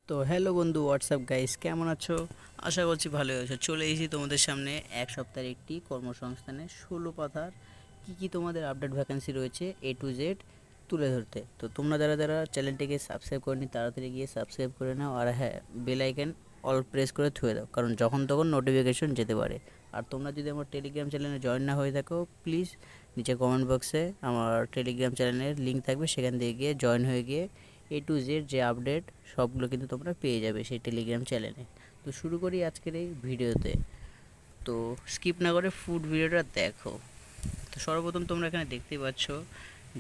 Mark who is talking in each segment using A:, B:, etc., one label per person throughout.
A: তো হ্যালো বন্ধু, WhatsApp guys, কেমন আছো? আশা করছি ভালো আছো। চলে এসেছি তোমাদের সামনে এক সপ্তাহের একটি কর্মসংস্থানের 16 পাতার কী তোমাদের আপডেট ভ্যাকেন্সি রয়েছে A to Z তুলে ধরতে। তো তোমরা যারা যারা চ্যানেলটিকে সাবস্ক্রাইব করনি তাড়াতাড়ি গিয়ে সাবস্ক্রাইব করে নাও, আর হ্যাঁ, বেল আইকন অল প্রেস করে থুয়ে দাও, কারণ যখন তখন নোটিফিকেশন যেতে পারে। আর তোমরা যদি আমার টেলিগ্রাম চ্যানেলে জয়েন না হয়ে থাকো, প্লিজ নিচে কমেন্ট বক্সে আমার টেলিগ্রাম চ্যানেলের লিঙ্ক থাকবে, সেখান থেকে গিয়ে জয়েন হয়ে গিয়ে A to Z যে আপডেট সবগুলো কিন্তু তোমরা পেয়ে যাবে সেই টেলিগ্রাম চ্যানেলে। তো শুরু করি আজকের এই ভিডিওতে। তো স্কিপ না করে ফুড ভিডিওটা দেখো। তো সর্বপ্রথম তোমরা এখানে দেখতে পাচ্ছ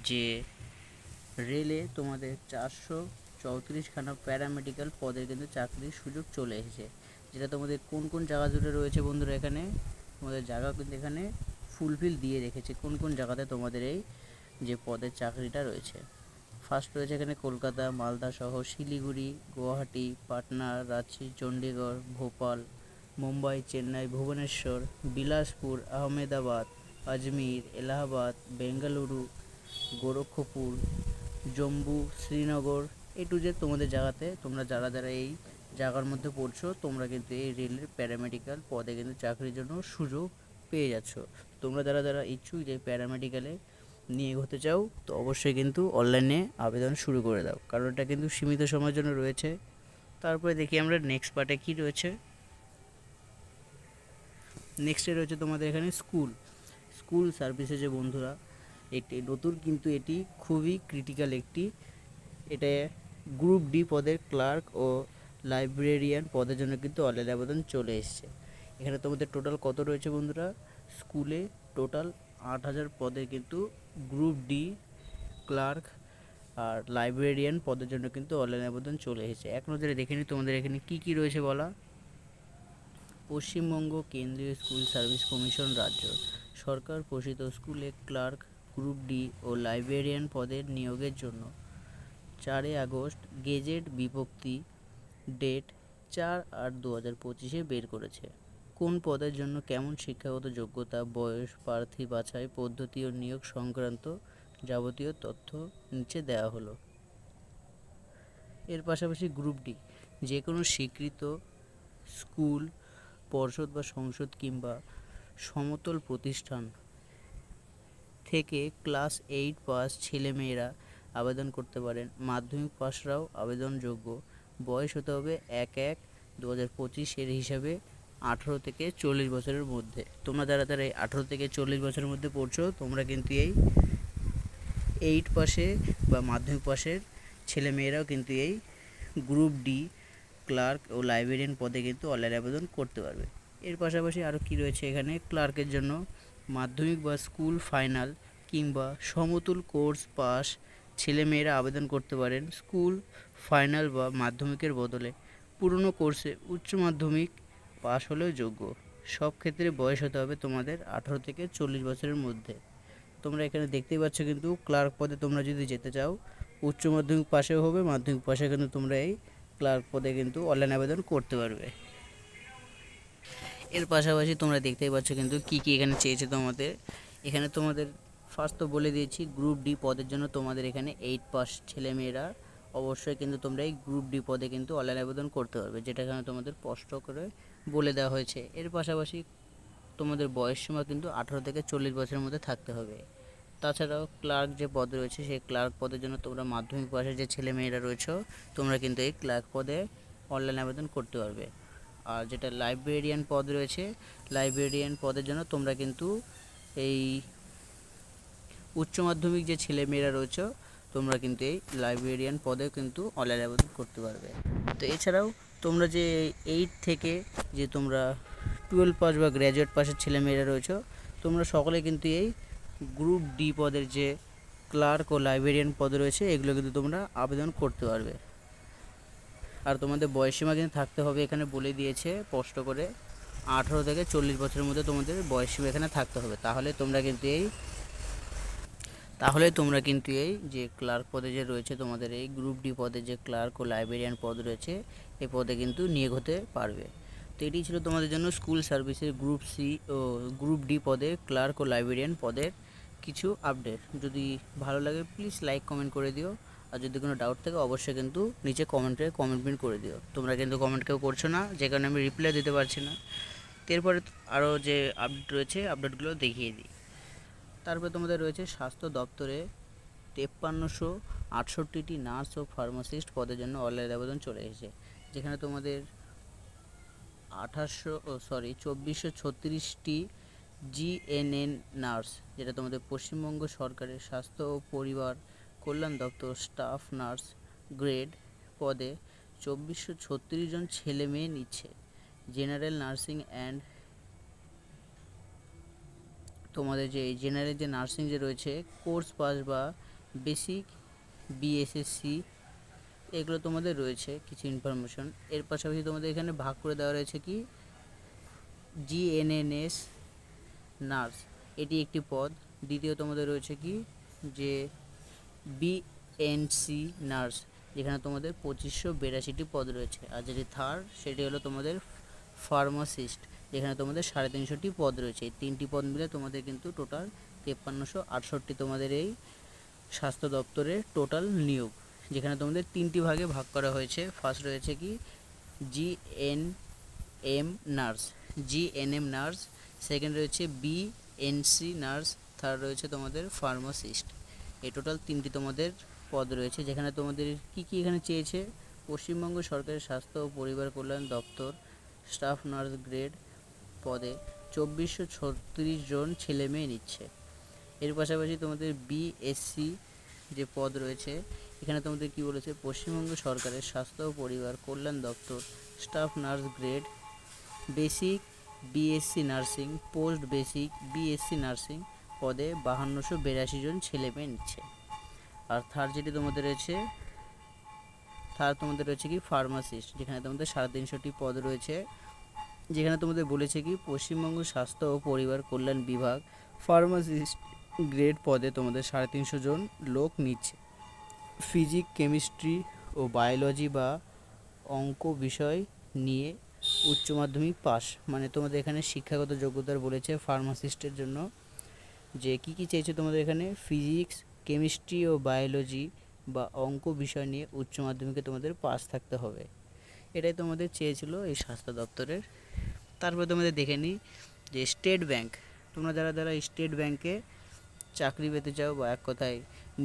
A: যে রেলে তোমাদের 434খানা প্যারামেডিক্যাল পদের কিন্তু চাকরির সুযোগ চলে এসেছে। যেটা তোমাদের কোন কোন জায়গা জুড়ে রয়েছে বন্ধুরা, এখানে তোমাদের জায়গা কিন্তু এখানে ফুলফিল দিয়ে রেখেছে কোন কোন জায়গাতে তোমাদের এই যে পদের চাকরিটা রয়েছে। ফার্স্ট রয়েছে এখানে কলকাতা, মালদা সহ Siliguri, Guwahati, Patna, Ranchi, Chandigarh, Bhopal, Mumbai, Chennai, Bhubaneswar, Bilaspur, Ahmedabad, Ajmer, Allahabad, Bengaluru, Gorakhpur, Jammu, Srinagar. A to Z তোমাদের জায়গাতে তোমরা যারা যারা এই জায়গার মধ্যে পড়ছো, তোমরা কিন্তু এই রেলের প্যারামেডিক্যাল পদে কিন্তু চাকরির জন্য সুযোগ পেয়ে যাচ্ছ। তোমরা যারা যারা ইচ্ছুক যে প্যারামেডিক্যালে নিয়ে হতে চাও, তো অবশ্যই কিন্তু অনলাইনে আবেদন শুরু করে দাও, কারণ এটা কিন্তু সীমিত সময়ের জন্য রয়েছে। তারপরে দেখি আমরা নেক্সট পার্টে কী রয়েছে। নেক্সটে রয়েছে তোমাদের এখানে স্কুল স্কুল সার্ভিসে যে বন্ধুরা, একটি নতুন কিন্তু এটি খুবই ক্রিটিক্যাল একটি, এটা গ্রুপ ডি পদের ক্লার্ক ও লাইব্রেরিয়ান পদের জন্য কিন্তু অনলাইন আবেদন চলে এসেছে। এখানে তোমাদের টোটাল কত রয়েছে বন্ধুরা, স্কুলে টোটাল 8,000 পদে কিন্তু গ্রুপ ডি ক্লার্ক আর লাইব্রেরিয়ান পদের জন্য কিন্তু অনলাইন আবেদন চলে এসেছে। এক নজরে দেখে নিই তোমাদের এখানে কী কী রয়েছে বলা। পশ্চিমবঙ্গ কেন্দ্রীয় স্কুল সার্ভিস কমিশন রাজ্য সরকার পোষিত স্কুলে ক্লার্ক, গ্রুপ ডি ও লাইব্রেরিয়ান পদের নিয়োগের জন্য 4 আগস্ট গেজেট বিজ্ঞপ্তি ডেট 4/8/2025 বের করেছে। কোন পদের জন্য কেমন শিক্ষাগত যোগ্যতা, বয়স, প্রার্থী বাছাই পদ্ধতি ও নিয়োগ সংক্রান্ত যাবতীয় তথ্য নিচে দেওয়া হলো। এর পাশাপাশি গ্রুপ ডি যে কোনো স্বীকৃত স্কুল, পর্ষদ বা সংসদ কিংবা সমতল প্রতিষ্ঠান থেকে ক্লাস 8 পাস ছেলেমেয়েরা আবেদন করতে পারেন। মাধ্যমিক পাসরাও আবেদনযোগ্য। বয়স হতে হবে 1/1/2025 হিসাবে 18 থেকে 40 বছরের মধ্যে। তোমরা যারা যারা এই 18 থেকে 40 বছরের মধ্যে পড়ছো, তোমরা কিন্তু এই 8 পাসে বা মাধ্যমিক পাসের ছেলেমেয়েরাও কিন্তু এই গ্রুপ ডি ক্লার্ক ও লাইব্রেরিয়ান পদে কিন্তু অনলাইন আবেদন করতে পারবে। এর পাশাপাশি আরও কী রয়েছে এখানে, ক্লার্কের জন্য মাধ্যমিক বা স্কুল ফাইনাল কিংবা সমতুল কোর্স পাস ছেলেমেয়েরা আবেদন করতে পারেন। স্কুল ফাইনাল বা মাধ্যমিকের বদলে পুরনো কোর্সে উচ্চ মাধ্যমিক পাস হলেও যোগ্য। সব ক্ষেত্রে বয়স হতে হবে তোমাদের 18 থেকে 40 বছরের মধ্যে। তোমরা এখানে দেখতেই পাচ্ছ কিন্তু ক্লার্ক পদে তোমরা যদি যেতে চাও, উচ্চ মাধ্যমিক পাশেও হবে, মাধ্যমিক পাশে কিন্তু তোমরা এই ক্লার্ক পদে কিন্তু অনলাইন আবেদন করতে পারবে। এর পাশাপাশি তোমরা দেখতেই পাচ্ছ কিন্তু কী কী এখানে চেয়েছে তোমাদের। এখানে তোমাদের ফার্স্ট তো বলে দিয়েছি, গ্রুপ ডি পদের জন্য তোমাদের এখানে 8 পাস ছেলেমেয়েরা অবশ্যই কিন্তু তোমরা এই গ্রুপ ডি পদে কিন্তু অনলাইন আবেদন করতে পারবে, যেটা এখানে তোমাদের স্পষ্ট করে বলে দেওয়া হয়েছে। এর পাশাপাশি তোমাদের বয়সসীমা কিন্তু 18 থেকে 40 বছরের মধ্যে থাকতে হবে। তাছাড়াও ক্লার্ক যে পদ রয়েছে, সেই ক্লার্ক পদের জন্য তোমরা মাধ্যমিক পাশের যে ছেলেমেয়েরা রয়েছে, তোমরা কিন্তু এই ক্লার্ক পদে অনলাইন আবেদন করতে পারবে। আর যেটা লাইব্রেরিয়ান পদ রয়েছে, লাইব্রেরিয়ান পদের জন্য তোমরা কিন্তু এই উচ্চ মাধ্যমিক যে ছেলেমেয়েরা রয়েছে, তোমরা কিন্তু এই লাইব্রেরিয়ান পদে কিন্তু অনলাইন আবেদন করতে পারবে। তো এছাড়াও তোমরা যে 8 থেকে যে তোমরা 12 পাস বা গ্র্যাজুয়েট পাসের ছেলেমেয়েরা রয়েছে, তোমরা সকলে কিন্তু এই গ্রুপ ডি পদের যে ক্লার্ক ও লাইব্রেরিয়ান পদ রয়েছে, এগুলো কিন্তু তোমরা আবেদন করতে পারবে। আর তোমাদের বয়সসীমা কিন্তু থাকতে হবে, এখানে বলে দিয়েছে স্পষ্ট করে 18 থেকে 40 বছরের মধ্যে তোমাদের বয়সসীমা এখানে থাকতে হবে। তাহলে তোমরা কিন্তু এই যে ক্লার্ক পদে যে রয়েছে, তোমাদের এই গ্রুপ ডি পদে যে ক্লার্ক ও লাইব্রেরিয়ান পদ রয়েছে, এই পদে কিন্তু নিয়োগ হতে পারবে। তো এটি ছিল তোমাদের জন্য স্কুল সার্ভিসের গ্রুপ সি ও গ্রুপ ডি পদে ক্লার্ক ও লাইব্রেরিয়ান পদের কিছু আপডেট। যদি ভালো লাগে প্লিজ লাইক কমেন্ট করে দিও, আর যদি কোনো ডাউট থাকে অবশ্যই কিন্তু নিচে কমেন্ট পিন করে দিও। তোমরা কিন্তু কমেন্ট কেউ করছো না, যে কারণে আমি রিপ্লাই দিতে পারছি না। এরপরে আরও যে আপডেট রয়েছে আপডেটগুলো দেখিয়ে দিই। তারপরে তোমাদের রয়েছে স্বাস্থ্য দপ্তরে 5368টি নার্স ও ফার্মাসিস্ট পদের জন্য অনলাইন আবেদন চলে এসেছে, যেখানে তোমাদের 2436টি জিএনএন নার্স, যেটা তোমাদের পশ্চিমবঙ্গ সরকারের স্বাস্থ্য ও পরিবার কল্যাণ দপ্তর স্টাফ নার্স গ্রেড পদে 2436 জন ছেলে মেয়ে নিচ্ছে। জেনারেল নার্সিং অ্যান্ড তোমাদের যে জেনারেল যে নার্সিং যে রয়েছে কোর্স পাস বা বেসিক বিএসএসসি, এগুলো তোমাদের রয়েছে কিছু ইনফরমেশন। এর পাশাপাশি তোমাদের এখানে ভাগ করে দেওয়া রয়েছে কি জিএনএনএস নার্স, এটি একটি পদ। দ্বিতীয় তোমাদের রয়েছে কি যে বিএনসি নার্স, যেখানে তোমাদের 2582টি পদ রয়েছে। আর যেটি থার্ড সেটি হলো তোমাদের ফার্মাসিস্ট, যেখানে তোমাদের 350টি পদ রয়েছে। এই 3টি পদ মিলে তোমাদের কিন্তু টোটাল 5368 তোমাদের এই স্বাস্থ্য দপ্তরের টোটাল নিয়োগ, যেখানে তোমাদের 3টি ভাগে ভাগ করা হয়েছে। ফার্স্ট রয়েছে কি জিএনএম নার্স, সেকেন্ড রয়েছে বিএনসি নার্স, থার্ড রয়েছে তোমাদের ফার্মাসিস্ট। এই টোটাল 3টি তোমাদের পদ রয়েছে, যেখানে তোমাদের কি কি এখানে চেয়েছে পশ্চিমবঙ্গ সরকারের স্বাস্থ্য ও পরিবার কল্যাণ দপ্তর স্টাফ নার্স গ্রেড পদে 2436 জন ছেলে মেয়ে নিচ্ছে। এর পাশাপাশি তোমাদের বিএসসি যে পদ রয়েছে, এখানে তোমাদের কি বলেছে পশ্চিমবঙ্গ সরকারের স্বাস্থ্য ও পরিবার কল্যাণ দপ্তর staff nurse grade basic BSc nursing post basic BSc nursing পদে 5282 জন ছেলে মেয়ে নিচ্ছে। আর থার্ড যেটি তোমাদের রয়েছে কি ফার্মাসিস্ট, যেখানে তোমাদের 350টি পদ রয়েছে, যেখানে তোমাদের বলেছে কি পশ্চিমবঙ্গ স্বাস্থ্য ও পরিবার কল্যাণ বিভাগ ফার্মাসিস্ট গ্রেড পদে তোমাদের 350 জন লোক নিচ্ছে। ফিজিক্স কেমিস্ট্রি ও বায়োলজি বা অঙ্ক বিষয় নিয়ে উচ্চ মাধ্যমিক পাস, মানে তোমাদের এখানে শিক্ষাগত যোগ্যতার বলেছে ফার্মাসিস্টের জন্য যে কি কি চেয়েছে তোমাদের এখানে ফিজিক্স কেমিস্ট্রি ও বায়োলজি বা অঙ্ক বিষয় নিয়ে উচ্চ মাধ্যমিকে তোমাদের পাস থাকতে হবে। এটাই তোমাদের চেয়েছিল এই স্বাস্থ্য দপ্তরের। তারপরে তোমাদের দেখে নিই যে স্টেট ব্যাংক, তোমরা যারা স্টেট ব্যাংকে চাকরি পেতে চাও বা এক কথায়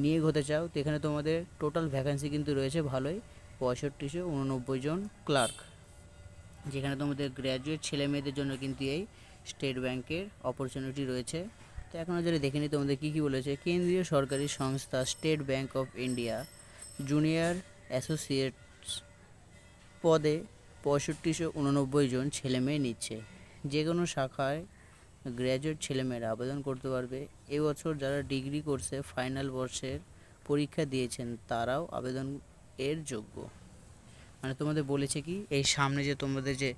A: নিয়োগ হতে চাও, তো এখানে তোমাদের টোটাল ভ্যাকেন্সি কিন্তু রয়েছে ভালোই 6589 জন ক্লার্ক, যেখানে তোমাদের গ্র্যাজুয়েট ছেলে মেয়েদের জন্য কিন্তু এই স্টেট ব্যাংকের অপরচুনিটি রয়েছে। তো এখন যদি দেখে নিই তোমাদের কী কী বলেছে। কেন্দ্রীয় সরকারি সংস্থা state bank of India junior associates পদে 6589 জন ছেলে মেয়ে নিচ্ছে। যে কোনো শাখায় গ্র্যাজুয়েট ছেলেমেয়েরা আবেদন করতে পারবে। এবছর যারা ডিগ্রি কোর্সে ফাইনাল বর্ষের পরীক্ষা দিয়েছেন তারাও আবেদন এর যোগ্য। মানে তোমাদের বলেছে কি এই সামনে যে তোমাদের যে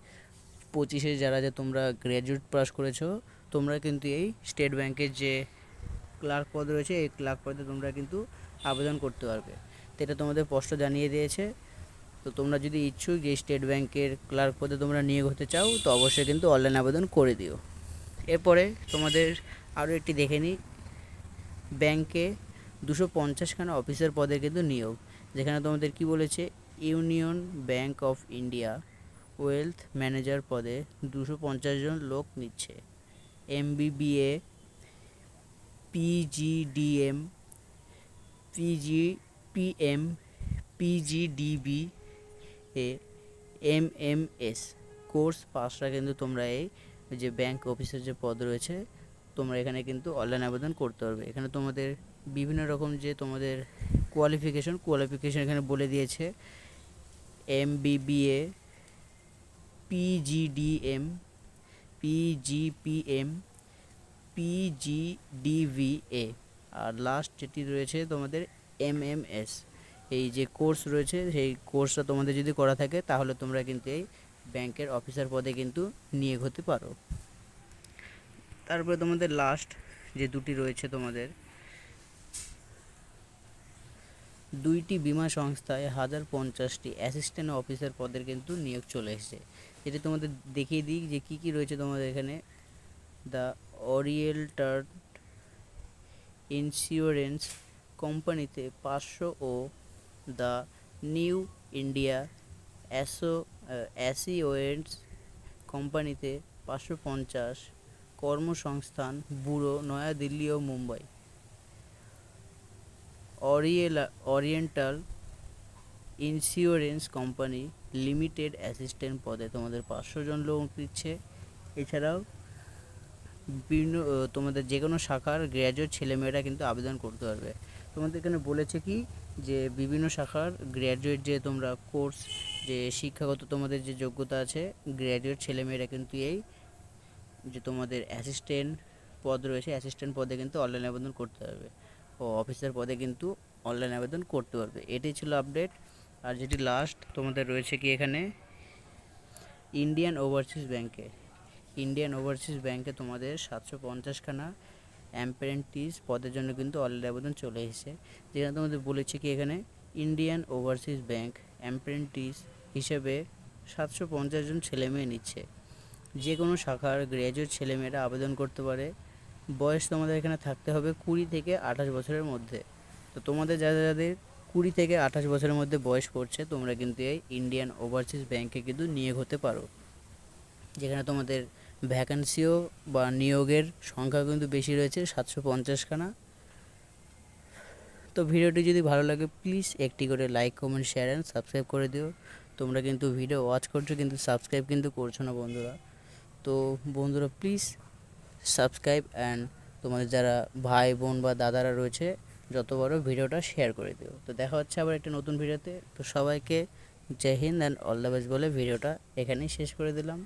A: 25-এ যারা তোমরা গ্র্যাজুয়েট পাস করেছো, তোমরা কিন্তু এই স্টেট ব্যাংকের যে ক্লার্ক পদ রয়েছে এই ক্লার্ক পদে তোমরা কিন্তু আবেদন করতে পারবে। তো এটা তোমাদের স্পষ্ট জানিয়ে দিয়েছে। তো তোমরা যদি ইচ্ছুক যে স্টেট ব্যাংকের ক্লার্ক পদে তোমরা নিয়োগ হতে চাও, তো অবশ্যই কিন্তু অনলাইন আবেদন করে দিও। এরপরে তোমাদের আরও একটি দেখে নিই, ব্যাংকে 250খানা অফিসার পদে কিন্তু নিয়োগ, যেখানে তোমাদের কি বলেছে union bank of India wealth manager পদে 250 জন লোক নিচ্ছে। এমবিবিএ পিজিডিএম পিজিপিএম পিজিডিবি এ এমএমএস কোর্স পাসরা কিন্তু তোমরা এই যে ব্যাংক অফিসের যে পদ রয়েছে তোমরা এখানে কিন্তু অনলাইন আবেদন করতে পারবে। এখানে তোমাদের বিভিন্ন রকম যে তোমাদের কোয়ালিফিকেশন এখানে বলে দিয়েছে। এমবিবিএ পিজিডিএম পিজিপিএম পিজিডিভিএ আর লাস্ট যেটি রয়েছে তোমাদের এমএমএস। এই যে কোর্স রয়েছে সেই কোর্সটা তোমাদের যদি করা থাকে তাহলে তোমরা কিন্তু এই ব্যাংকের অফিসার পদে কিন্তু নিয়োগ হতে পারো। তারপরে তোমাদের লাস্ট যে দুটি রয়েছে তোমাদের 2টি বিমা সংস্থায় 1050টি অ্যাসিস্ট্যান্ট অফিসার পদের কিন্তু নিয়োগ চলে এসেছে। যেটি তোমাদের দেখিয়ে দিই যে কী কী রয়েছে তোমাদের এখানে। দ্য ওরিয়েন্টাল ইন্স্যুরেন্স কোম্পানিতে 500 ও দ্য নিউ ইন্ডিয়া অ্যাসিওয়েন্টস কোম্পানিতে 550 কর্মসংস্থান ব্যুরো নয়াদিল্লি ও Mumbai. Oriental Insurance Company Limited assistant পদে তোমাদের 500 জন লোক দিচ্ছে। এছাড়াও বিভিন্ন তোমাদের যে কোনো শাখার গ্র্যাজুয়েট ছেলেমেয়েরা কিন্তু আবেদন করতে পারবে। তোমাদের এখানে বলেছে কি যে বিভিন্ন শাখার গ্র্যাজুয়েট যে তোমরা কোর্স যে শিক্ষাগত তোমাদের যে যোগ্যতা আছে, গ্র্যাজুয়েট ছেলেমেয়েরা কিন্তু এই যে তোমাদের অ্যাসিস্ট্যান্ট পদ রয়েছে, অ্যাসিস্ট্যান্ট পদে কিন্তু অনলাইন আবেদন করতে পারবে ও অফিসার পদে কিন্তু অনলাইন আবেদন করতে পারবে। এটাই ছিল আপডেট। আর যেটি লাস্ট তোমাদের রয়েছে কি এখানে ইন্ডিয়ান ওভারসিজ ব্যাংকে তোমাদের 750খানা অ্যাপ্রেন্টিস পদের জন্য কিন্তু অনলাইন আবেদন চলে এসেছে। যেখানে তোমাদের বলেছে কি এখানে ইন্ডিয়ান ওভারসিজ ব্যাংক অ্যাপ্রেন্টিস হিসেবে 750 জন ছেলেমেয়ে নিচ্ছে। যে কোনো শাখার গ্র্যাজুয়েট ছেলেমেয়েরা আবেদন করতে পারে। বয়স তোমাদের এখানে থাকতে হবে 20 থেকে 28 বছরের মধ্যে। তো তোমাদের যাদের 20 থেকে 28 বছরের মধ্যে বয়স পড়ছে, তোমরা কিন্তু এই ইন্ডিয়ান ওভারসিজ ব্যাংকে কিন্তু নিয়োগ হতে পারো। যেখানে তোমাদের ভ্যাকান্সিও বা নিয়োগের সংখ্যা কিন্তু বেশি রয়েছে, 750খানা। তো ভিডিওটি যদি ভালো লাগে প্লিজ একটি করে like, comment, share and subscribe করে দিও। তোমরা কিন্তু ভিডিও ওয়াচ করছো কিন্তু সাবস্ক্রাইব কিন্তু করছো না বন্ধুরা। তো বন্ধুরা প্লিজ সাবস্ক্রাইব অ্যান্ড তোমাদের যারা ভাই বোন বা দাদারা রয়েছে যত বড় ভিডিওটা শেয়ার করে দিও। তো দেখা হচ্ছে আবার একটা নতুন ভিডিওতে। তো সবাইকে জয় হিন্দ অ্যান্ড অল দ্য বেস্ট বলে ভিডিওটা এখানেই শেষ করে দিলাম।